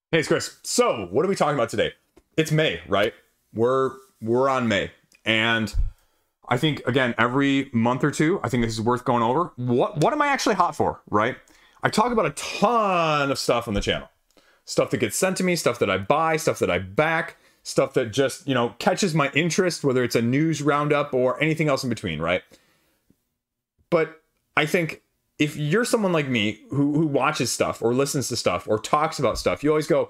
Hey, it's Chris. So, what are we talking about today? It's May, right? We're on May, and I think again every month or two, I think this is worth going over. What am I actually hot for, right? I talk about a ton of stuff on the channel, stuff that gets sent to me, stuff that I buy, stuff that I back, stuff that just catches my interest, whether it's a news roundup or anything else in between, right? But I think if you're someone like me who watches stuff or listens to stuff or talks about stuff, you always go,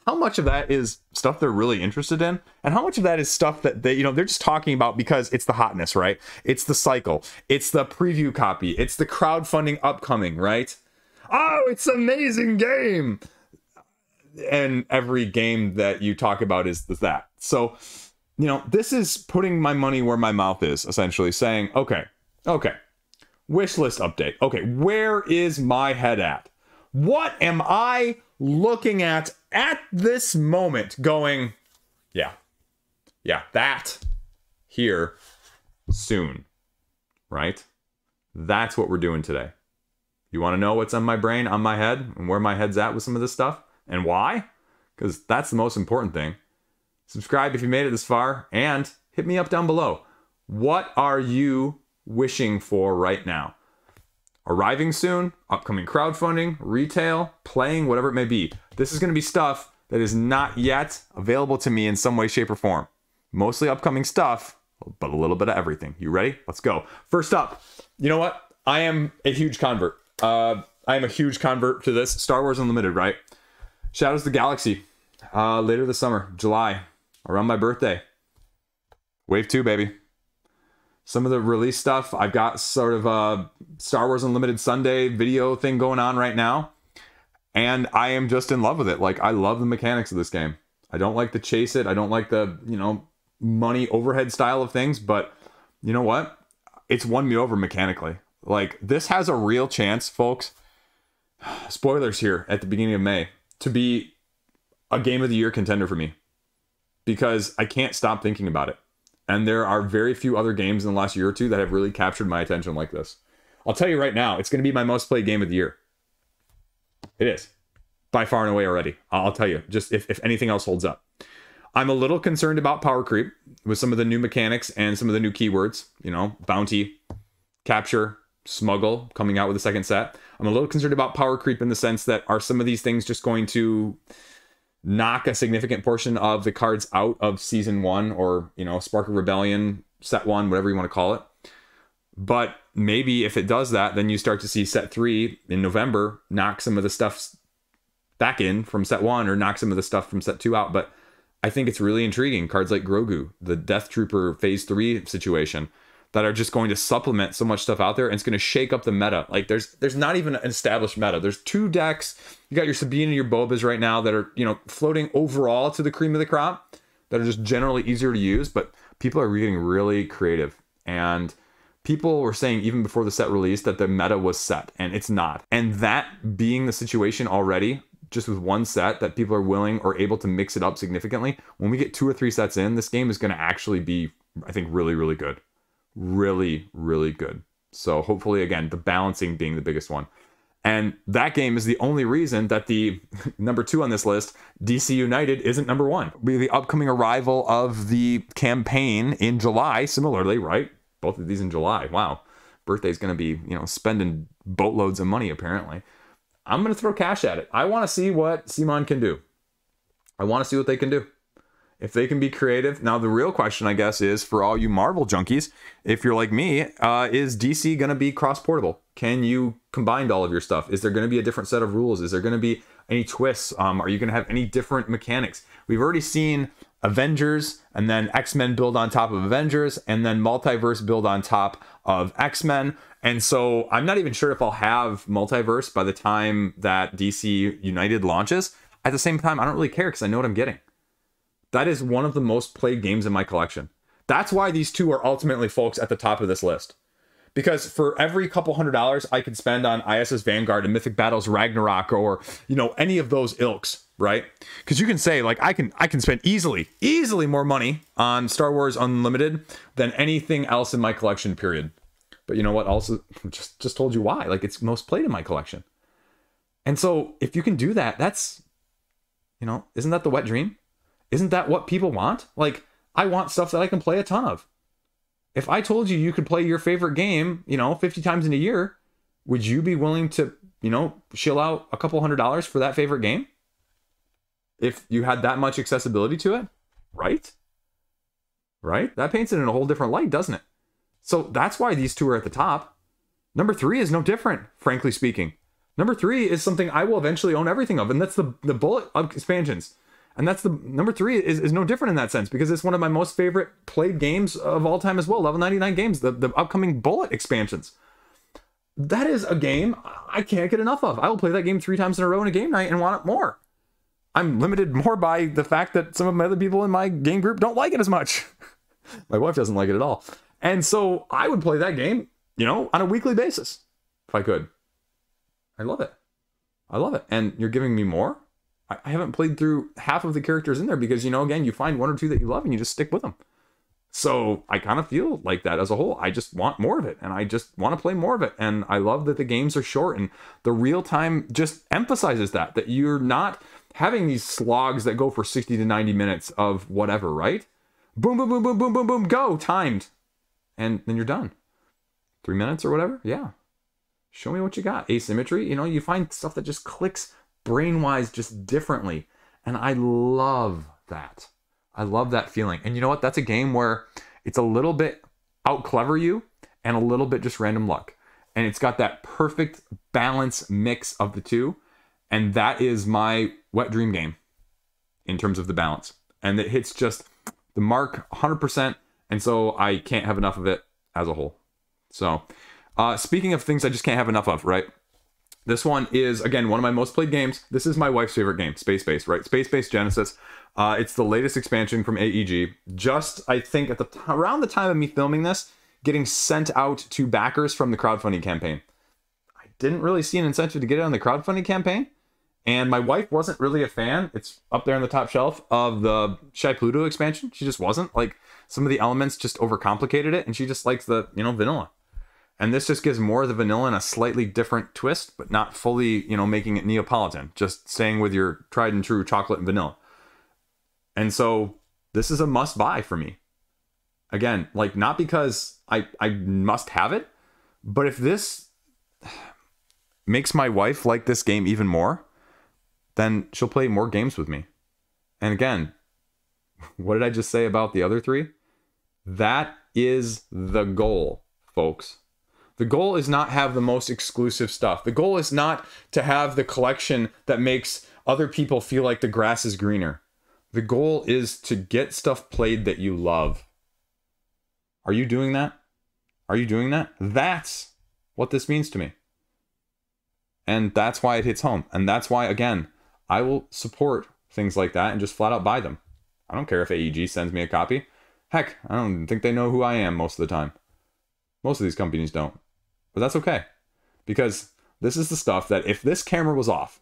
how much of that is stuff they're really interested in? And how much of that is stuff that they're just talking about because it's the hotness, right? It's the cycle. It's the preview copy. It's the crowdfunding upcoming, right? Oh, it's an amazing game. And every game that you talk about is that. So, this is putting my money where my mouth is, essentially saying, okay, wishlist update. Okay, where is my head at? What am I looking at this moment going, yeah, that here soon, right? That's what we're doing today. You want to know what's on my brain, on my head, and where my head's at with some of this stuff? And why? Because that's the most important thing. Subscribe if you made it this far, and hit me up down below. What are you wishing for right now? Arriving soon, upcoming crowdfunding, retail, playing, whatever it may be. This is going to be stuff that is not yet available to me in some way, shape, or form. Mostly upcoming stuff, but a little bit of everything. You ready? Let's go. First up, you know what? I am a huge convert. I am a huge convert to this. Star Wars Unlimited, right? Shadows of the Galaxy. Later this summer, July, around my birthday. Wave 2, baby. Some of the release stuff, I've got sort of a Star Wars Unlimited Sunday video thing going on right now. And I am just in love with it. Like, I love the mechanics of this game. I don't like to chase it. I don't like the, money overhead style of things. But you know what? It's won me over mechanically. Like, this has a real chance, folks. Spoilers here at the beginning of May. To be a Game of the Year contender for me. Because I can't stop thinking about it. And there are very few other games in the last year or two that have really captured my attention like this. I'll tell you right now, it's going to be my most played game of the year. It is. By far and away already. I'll tell you, just if anything else holds up. I'm a little concerned about power creep with some of the new mechanics and some of the new keywords. Bounty, capture, smuggle, coming out with a second set. I'm a little concerned about power creep in the sense that are some of these things just going to knock a significant portion of the cards out of season 1 or, Spark of Rebellion, set 1, whatever you want to call it. But maybe if it does that, then you start to see set 3 in November knock some of the stuff back in from set 1 or knock some of the stuff from set 2 out. But I think it's really intriguing. Cards like Grogu, the Death Trooper phase 3 situation, that are just going to supplement so much stuff out there, and it's going to shake up the meta. Like, there's not even an established meta. There's 2 decks. You got your Sabine and your Bobas right now that are, floating overall to the cream of the crop, that are just generally easier to use, but people are getting really creative. And people were saying even before the set release that the meta was set, and it's not. And that being the situation already, just with one set, that people are willing or able to mix it up significantly, when we get 2 or 3 sets in, this game is going to actually be, I think, really, really good. Really, really good. So hopefully, again, the balancing being the biggest one. And that game is the only reason that the number 2 on this list, DC United, isn't number 1. The upcoming arrival of the campaign in July, similarly, right? Both of these in July. Wow. Birthday's going to be, spending boatloads of money, apparently. I'm going to throw cash at it. I want to see what Simon can do. I want to see what they can do. If they can be creative. Now, the real question, I guess, is for all you Marvel junkies, if you're like me, is DC going to be cross-portable? Can you combine all of your stuff? Is there going to be a different set of rules? Is there going to be any twists? Are you going to have any different mechanics? We've already seen Avengers and then X-Men build on top of Avengers and then Multiverse build on top of X-Men. And so I'm not even sure if I'll have Multiverse by the time that DC United launches. At the same time, I don't really care because I know what I'm getting. That is one of the most played games in my collection. That's why these 2 are ultimately, folks, at the top of this list. Because for every couple $100 I could spend on ISS Vanguard and Mythic Battles Ragnarok or, any of those ilks, right? Because you can say, like, I can spend easily more money on Star Wars Unlimited than anything else in my collection, period. But you know what? Also, just told you why. Like, it's most played in my collection. And so if you can do that, that's, you know, isn't that the wet dream? Isn't that what people want? Like, I want stuff that I can play a ton of. If I told you you could play your favorite game, you know, 50 times in a year, would you be willing to, you know, shill out a couple $100s for that favorite game? If you had that much accessibility to it, right? Right? That paints it in a whole different light, doesn't it? So that's why these two are at the top. Number 3 is no different, frankly speaking. Number 3 is something I will eventually own everything of, and that's the bullet expansions. And that's the number 3 is no different in that sense, because it's one of my most favorite played games of all time as well. Level 99 games, the upcoming bullet expansions. That is a game I can't get enough of. I will play that game 3 times in a row in a game night and want it more. I'm limited more by the fact that some of my other people in my game group don't like it as much. My wife doesn't like it at all. And so I would play that game, you know, on a weekly basis if I could. I love it. I love it. And you're giving me more? I haven't played through half of the characters in there because, you know, again, you find 1 or 2 that you love and you just stick with them. So I kind of feel like that as a whole. I just want more of it, and I just want to play more of it. And I love that the games are short, and the real time just emphasizes that you're not having these slogs that go for 60 to 90 minutes of whatever, right? Boom, boom, boom, boom, boom, boom, boom, go, timed. And then you're done. 3 minutes or whatever? Yeah. Show me what you got. Asymmetry, you know, you find stuff that just clicks brain-wise just differently. And I love that. I love that feeling. And you know what? That's a game where it's a little bit out-clever you and a little bit just random luck. And it's got that perfect balance mix of the two. And that is my wet dream game in terms of the balance. And it hits just the mark 100%. And so I can't have enough of it as a whole. So speaking of things I just can't have enough of, right? This one is, again, one of my most played games. This is my wife's favorite game, Space-Based, right? Space-Based Genesis. It's the latest expansion from AEG. Just, I think, at around the time of me filming this, getting sent out to backers from the crowdfunding campaign. I didn't really see an incentive to get it on the crowdfunding campaign, and my wife wasn't really a fan. It's up there on the top shelf of the Shy Pluto expansion. She just wasn't. Like, some of the elements just overcomplicated it, and she just likes the, you know, vanilla. And this just gives more of the vanilla and a slightly different twist, but not fully, you know, making it Neapolitan. Just staying with your tried and true chocolate and vanilla. And so this is a must buy for me. Again, like, not because I must have it, but if this makes my wife like this game even more, then she'll play more games with me. And again, what did I just say about the other 3? That is the goal, folks. The goal is not have the most exclusive stuff. The goal is not to have the collection that makes other people feel like the grass is greener. The goal is to get stuff played that you love. Are you doing that? Are you doing that? That's what this means to me. And that's why it hits home. And that's why, again, I will support things like that and just flat out buy them. I don't care if AEG sends me a copy. Heck, I don't think they know who I am most of the time. Most of these companies don't. But that's okay. Because this is the stuff that if this camera was off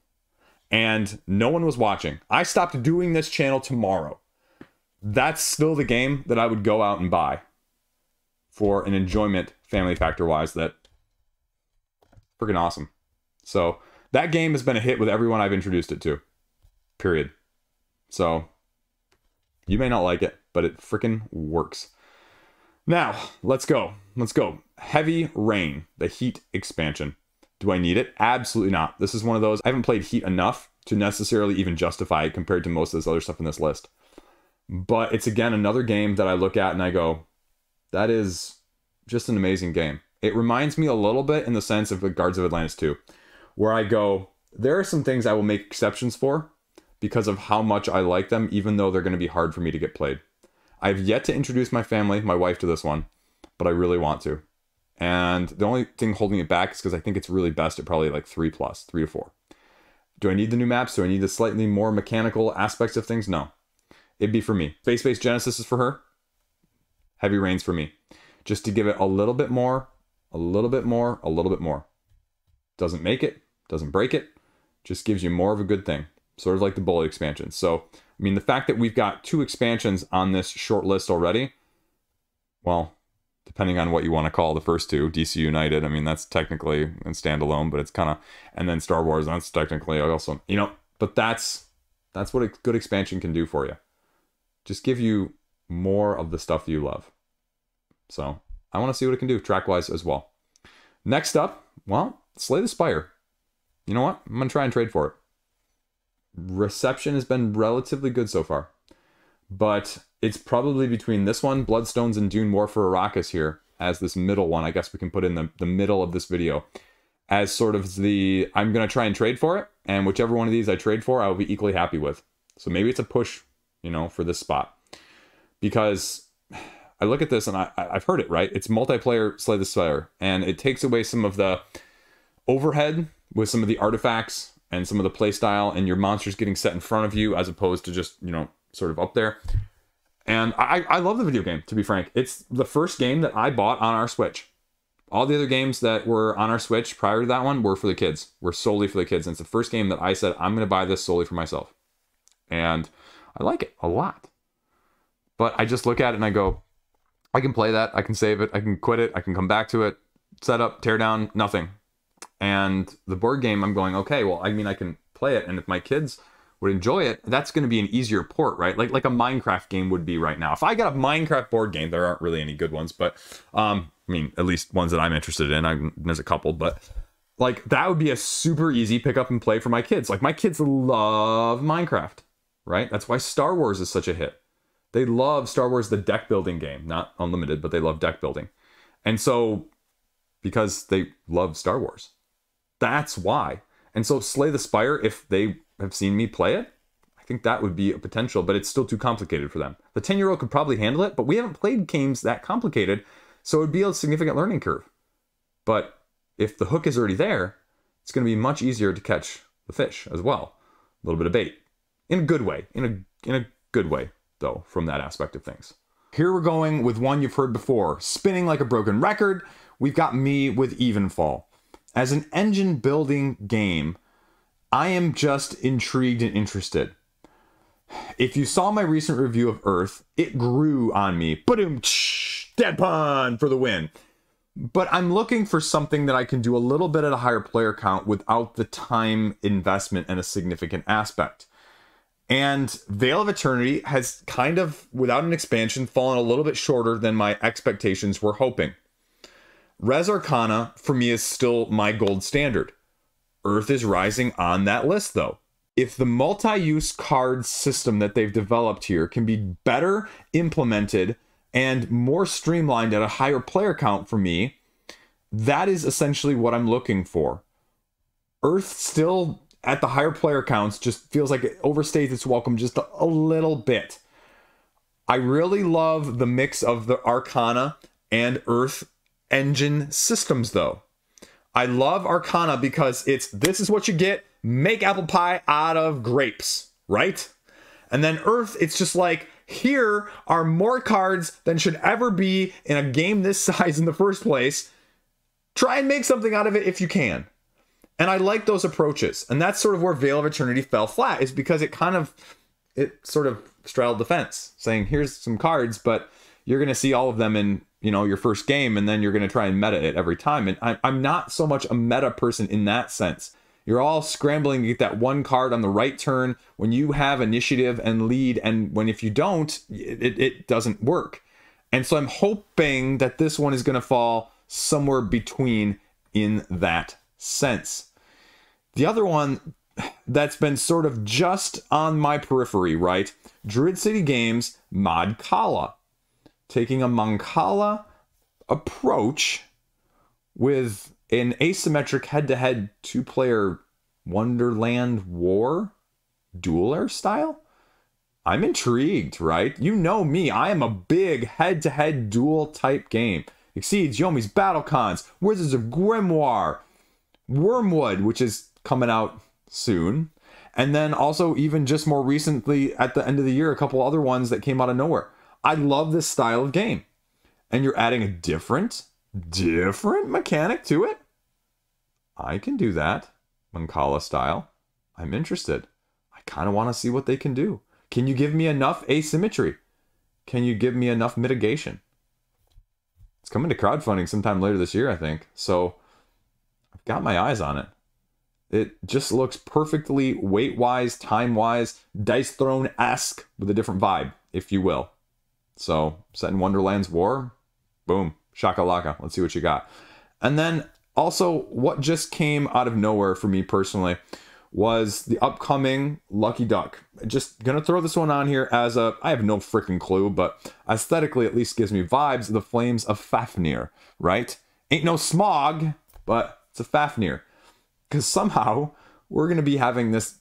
and no one was watching, I stopped doing this channel tomorrow, that's still the game that I would go out and buy for an enjoyment, family factor wise, that freaking awesome. So that game has been a hit with everyone I've introduced it to. Period. So you may not like it, but it freaking works. Now, let's go. Let's go. Heavy Rain, the Heat expansion. Do I need it? Absolutely not. This is one of those, I haven't played Heat enough to necessarily even justify it compared to most of this other stuff in this list. But it's, again, another game that I look at and I go, that is just an amazing game. It reminds me a little bit in the sense of the Guards of Atlantis 2, where I go, there are some things I will make exceptions for because of how much I like them, even though they're going to be hard for me to get played. I've yet to introduce my family, my wife, to this one, but I really want to. And the only thing holding it back is because I think it's really best at probably like 3 to 4. Do I need the new maps? Do I need the slightly more mechanical aspects of things? No. It'd be for me. Space-Based Genesis is for her. Heavy Rain's for me. Just to give it a little bit more, a little bit more, a little bit more. Doesn't make it, doesn't break it, just gives you more of a good thing. Sort of like the Bullet expansion. So, I mean, the fact that we've got 2 expansions on this short list already, well, depending on what you want to call the first two. DC United, I mean, that's technically in standalone, but it's kind of, and then Star Wars, that's technically also, you know, but that's what a good expansion can do for you. Just give you more of the stuff you love. So I want to see what it can do track-wise as well. Next up, well, Slay the Spire. You know what? I'm going to try and trade for it. Reception has been relatively good so far. But it's probably between this one, Bloodstones, and Dune War for Arrakis here, as this middle one. I guess we can put in the middle of this video. As sort of the, I'm going to try and trade for it. And whichever one of these I trade for, I will be equally happy with. So maybe it's a push, you know, for this spot. Because I look at this and I've heard it, right? It's multiplayer Slay the Spire. And it takes away some of the overhead with some of the artifacts and some of the playstyle and your monsters getting set in front of you as opposed to just, you know, sort of up there. And I love the video game, to be frank. It's the first game that I bought on our Switch. All the other games that were on our Switch prior to that one were for the kids. Were solely for the kids. And it's the first game that I said, I'm going to buy this solely for myself. And I like it a lot. But I just look at it and I go, I can play that. I can save it. I can quit it. I can come back to it. Set up, tear down, nothing. And the board game, I'm going, okay, well, I mean, I can play it. And if my kids would enjoy it, that's going to be an easier port, right? Like a Minecraft game would be right now. If I got a Minecraft board game, there aren't really any good ones, but I mean, at least ones that I'm interested in. There's a couple, but like that would be a super easy pick up and play for my kids. Like my kids love Minecraft, right? That's why Star Wars is such a hit. They love Star Wars, the deck building game, not Unlimited, but they love deck building. And so, because they love Star Wars, that's why. And so Slay the Spire, if they have seen me play it, I think that would be a potential, but it's still too complicated for them. The 10-year-old could probably handle it, but we haven't played games that complicated, so it would be a significant learning curve. But if the hook is already there, it's going to be much easier to catch the fish as well. A little bit of bait. In a good way. In a good way, though, from that aspect of things. Here we're going with one you've heard before. Spinning like a broken record, we've got me with Evenfall. As an engine building game, I am just intrigued and interested. If you saw my recent review of Earth, it grew on me. Ba-doom, dead pun for the win. But I'm looking for something that I can do a little bit at a higher player count without the time investment and a significant aspect. And Veil of Eternity has kind of, without an expansion, fallen a little bit shorter than my expectations were hoping. Res Arcana, for me, is still my gold standard. Earth is rising on that list, though. If the multi-use card system that they've developed here can be better implemented and more streamlined at a higher player count for me, that is essentially what I'm looking for. Earth still, at the higher player counts, just feels like it overstays its welcome just a little bit. I really love the mix of the Arcana and Earth engine systems, though. I love Arcana because this is what you get, make apple pie out of grapes, right? And then Earth, it's just like, here are more cards than should ever be in a game this size in the first place. Try and make something out of it if you can. And I like those approaches. And that's sort of where Veil of Eternity fell flat, is because it sort of straddled the fence, saying, here's some cards, but you're going to see all of them in, you know, your first game, and then you're going to try and meta it every time. And I'm not so much a meta person in that sense. You're all scrambling to get that one card on the right turn when you have initiative and lead, and if you don't, it doesn't work. And so I'm hoping that this one is going to fall somewhere between in that sense. The other one that's been sort of just on my periphery, right? Druid City Games, Madcala. Taking a Mancala approach with an asymmetric head-to-head two-player Wonderland War dueler style. I'm intrigued, right? You know me, I am a big head-to-head duel type game. Exceeds, Yomi's Battlecons, Wizards of Grimoire, Wormwood, which is coming out soon, and then also even just more recently at the end of the year, a couple other ones that came out of nowhere. I love this style of game. And you're adding a different mechanic to it. I can do that. Mancala style. I'm interested. I kind of want to see what they can do. Can you give me enough asymmetry? Can you give me enough mitigation? It's coming to crowdfunding sometime later this year, I think. So I've got my eyes on it. It just looks perfectly weight-wise, time-wise, Dice Throne-esque with a different vibe, if you will. So, set in Wonderland's War, boom, shakalaka. Let's see what you got. And then also, what just came out of nowhere for me personally was the upcoming Lucky Duck. Just gonna throw this one on here as a, I have no freaking clue, but aesthetically at least gives me vibes of the Flames of Fafnir, right? Ain't no Smog, but it's a Fafnir. Because somehow we're gonna be having this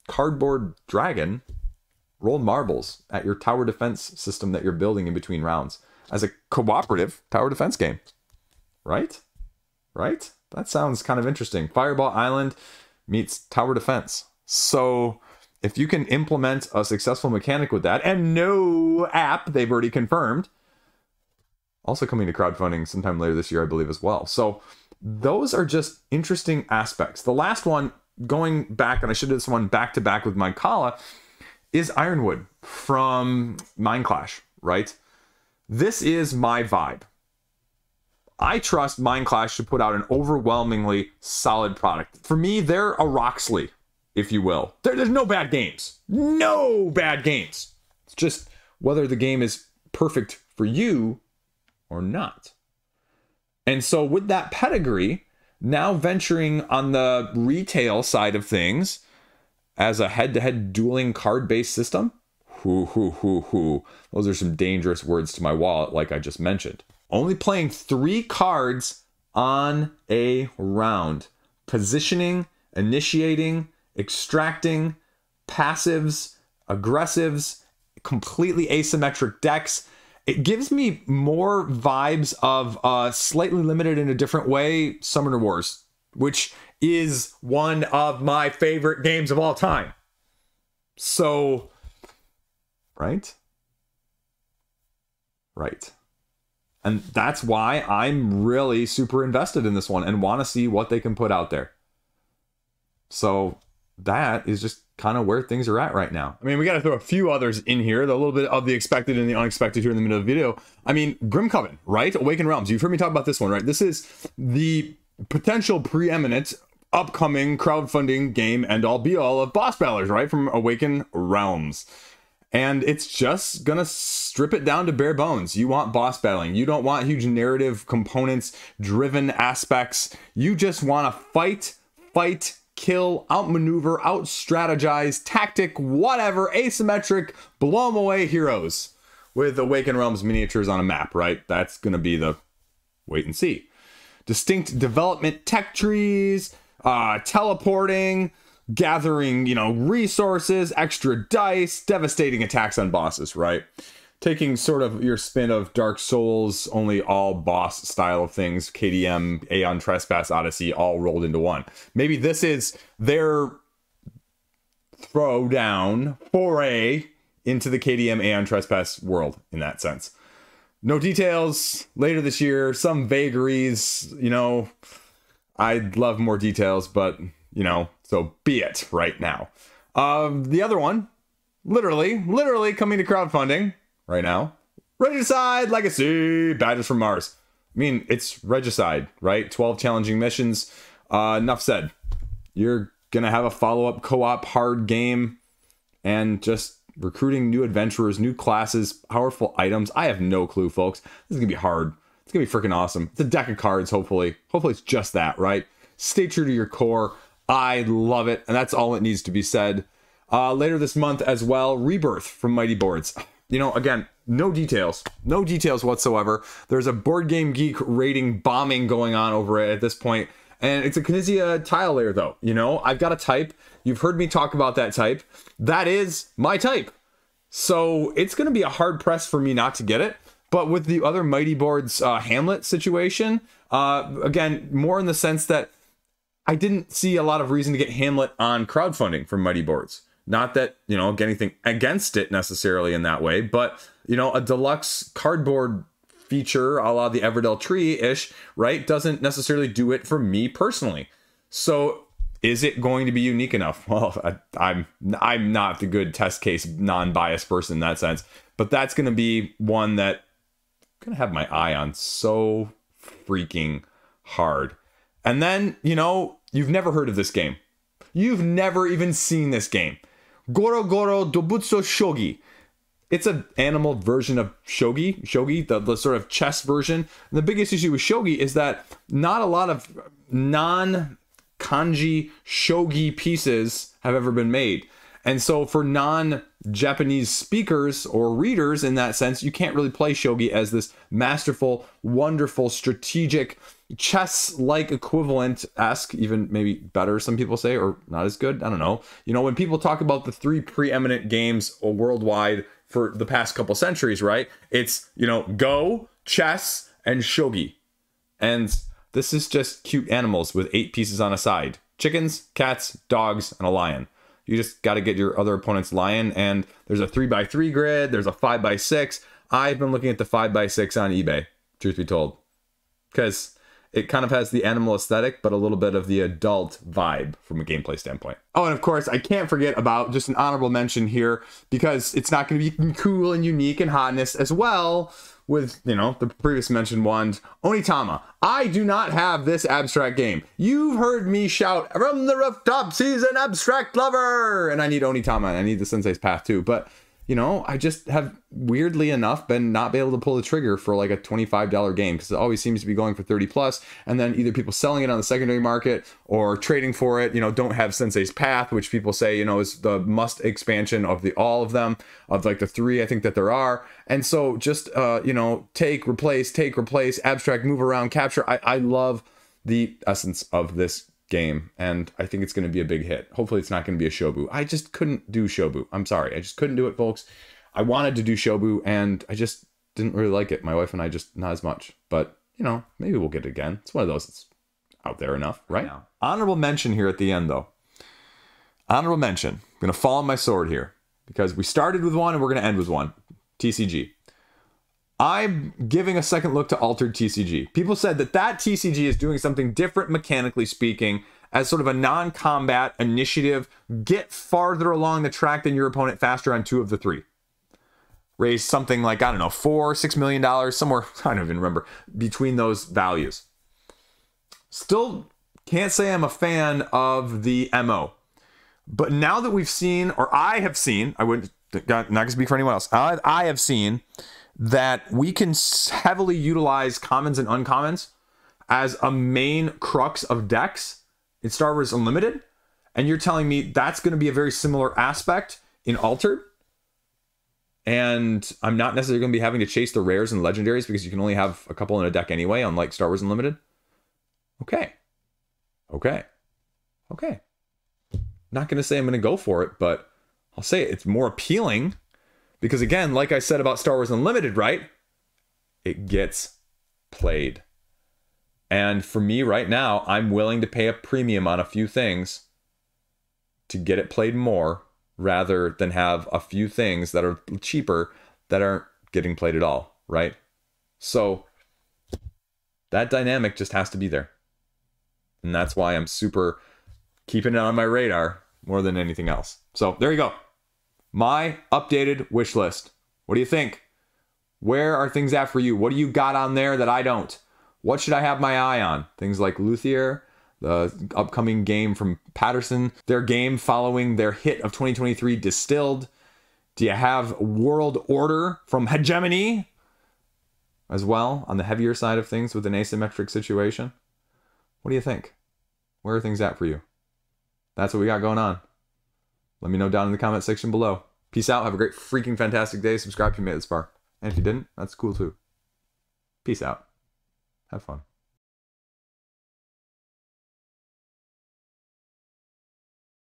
cardboard dragon roll marbles at your tower defense system that you're building in between rounds as a cooperative tower defense game, right? Right? That sounds kind of interesting. Fireball Island meets tower defense. So if you can implement a successful mechanic with that, and no app, they've already confirmed, also coming to crowdfunding sometime later this year, I believe, as well. So those are just interesting aspects. The last one, going back, and I should do this one back to back with Mindcala, is Ironwood from Mindclash, right? This is my vibe. I trust Mindclash to put out an overwhelmingly solid product. For me, they're a Roxley, if you will. There's no bad games. No bad games. It's just whether the game is perfect for you or not. And so with that pedigree, now venturing on the retail side of things as a head-to-head dueling card-based system, those are some dangerous words to my wallet, like I just mentioned. Only playing 3 cards on a round. Positioning, initiating, extracting, passives, aggressives, completely asymmetric decks. It gives me more vibes of slightly limited in a different way, Summoner Wars, which is one of my favorite games of all time. So, right? Right. And that's why I'm really super invested in this one and want to see what they can put out there. So that is just kind of where things are at right now. I mean, we got to throw a few others in here, a little bit of the expected and the unexpected here in the middle of the video. I mean, Grimcoven, right? Awaken Realms. You've heard me talk about this one, right? This is the potential preeminent upcoming crowdfunding game and all be all of boss battles, right? From Awaken Realms. And it's just gonna strip it down to bare bones. You want boss battling. You don't want huge narrative components, driven aspects. You just want to fight, kill, outmaneuver, out-strategize, tactic, whatever, asymmetric, blow them away heroes with Awaken Realms miniatures on a map, right? That's gonna be the wait and see. Distinct development tech trees, teleporting, gathering, resources, extra dice, devastating attacks on bosses, right? Taking sort of your spin of Dark Souls, only all boss style of things, KDM, Aeon Trespass, Odyssey, all rolled into one. Maybe this is their throwdown, foray into the KDM Aeon Trespass world in that sense. No details later this year, some vagaries, I'd love more details, but, so be it right now. The other one, literally coming to crowdfunding right now. Regicide Legacy, Badges from Mars. I mean, it's Regicide, right? 12 challenging missions. Enough said. You're going to have a follow-up co-op hard game and just recruiting new adventurers, new classes, powerful items. I have no clue, folks. This is going to be hard. It's going to be freaking awesome. It's a deck of cards, hopefully. Hopefully it's just that, right? Stay true to your core. I love it, and that's all it needs to be said. Later this month as well, Rebirth from Mighty Boards. Again, no details whatsoever. There's a Board Game Geek rating bombing going on over it at this point, and it's a Knizia tile layer, though. I've got a type. You've heard me talk about that type. That is my type. So it's going to be a hard press for me not to get it. But with the other Mighty Boards Hamlet situation, again, more in the sense that I didn't see a lot of reason to get Hamlet on crowdfunding from Mighty Boards. Not that, get anything against it necessarily in that way, but, a deluxe cardboard feature a la the Everdell Tree-ish, right, doesn't necessarily do it for me personally. So is it going to be unique enough? Well, I'm not the good test case, non-biased person in that sense, but that's going to be one that gonna have my eye on so freaking hard. And then, you know, you've never heard of this game. You've never even seen this game. Goro Goro Dobutsu Shogi. It's an animal version of shogi, the sort of chess version. And the biggest issue with shogi is that not a lot of non-kanji shogi pieces have ever been made. And so for non-Japanese speakers or readers in that sense, you can't really play shogi as this masterful, wonderful, strategic, chess-like equivalent-esque, even maybe better, some people say, or not as good. I don't know. You know, when people talk about the 3 preeminent games worldwide for the past couple centuries, right? It's, you know, Go, chess, and shogi. And this is just cute animals with 8 pieces on a side. Chickens, cats, dogs, and a lion. You just got to get your other opponent's lion, and there's a 3x3 grid, there's a 5x6. I've been looking at the 5x6 on eBay, truth be told, because it kind of has the animal aesthetic, but a little bit of the adult vibe from a gameplay standpoint. Oh, and of course, I can't forget about just an honorable mention here, because it's not going to be cool and unique and hotness as well with, you know, the previous mentioned ones. Onitama. I do not have this abstract game. You've heard me shout, from the rooftop, sees an abstract lover! And I need Onitama, and I need the Sensei's Path too, but you know, I just have, weirdly enough, been not be able to pull the trigger for like a $25 game, because it always seems to be going for 30 plus, and then either people selling it on the secondary market or trading for it, you know, don't have Sensei's Path, which people say, you know, is the must expansion of all of them, of like the 3 I think that there are. And so just, you know, take, replace, abstract, move around, capture. I love the essence of this game, and I think it's going to be a big hit. Hopefully it's not going to be a Shobu. I just couldn't do Shobu. I'm sorry. I just couldn't do it, folks. I wanted to do Shobu, and I just didn't really like it. My wife and I just not as much. But, you know, maybe we'll get it again. It's one of those that's out there enough, right? Yeah. Honorable mention here at the end, though. Honorable mention. I'm going to fall on my sword here, because we started with one and we're going to end with one. TCG. I'm giving a second look to Altered TCG. People said that TCG is doing something different mechanically speaking, as sort of a non-combat initiative. Get farther along the track than your opponent faster on 2 of the 3. Raise something like, I don't know, $4-6 million, somewhere, I don't even remember, between those values. Still can't say I'm a fan of the MO. But now that we've seen, or I have seen, I wouldn't, not going to speak for anyone else, I have seen that we can heavily utilize commons and uncommons as a main crux of decks in Star Wars Unlimited, and you're telling me that's going to be a very similar aspect in Altered, and I'm not necessarily going to be having to chase the rares and legendaries because you can only have a couple in a deck anyway, unlike Star Wars Unlimited? Okay. Not going to say I'm going to go for it, but I'll say it's more appealing. Because again, like I said about Star Wars Unlimited, right? It gets played. And for me right now, I'm willing to pay a premium on a few things to get it played more, rather than have a few things that are cheaper that aren't getting played at all, right? So that dynamic just has to be there. And that's why I'm super keeping it on my radar more than anything else. So there you go. My updated wish list. What do you think? Where are things at for you? What do you got on there that I don't? What should I have my eye on? Things like Luthier, the upcoming game from Patterson, their game following their hit of 2023, Distilled. Do you have World Order from Hegemony as well, on the heavier side of things with an asymmetric situation? What do you think? Where are things at for you? That's what we got going on. Let me know down in the comment section below. Peace out. Have a great freaking fantastic day. Subscribe if you made it this far. And if you didn't, that's cool too. Peace out. Have fun.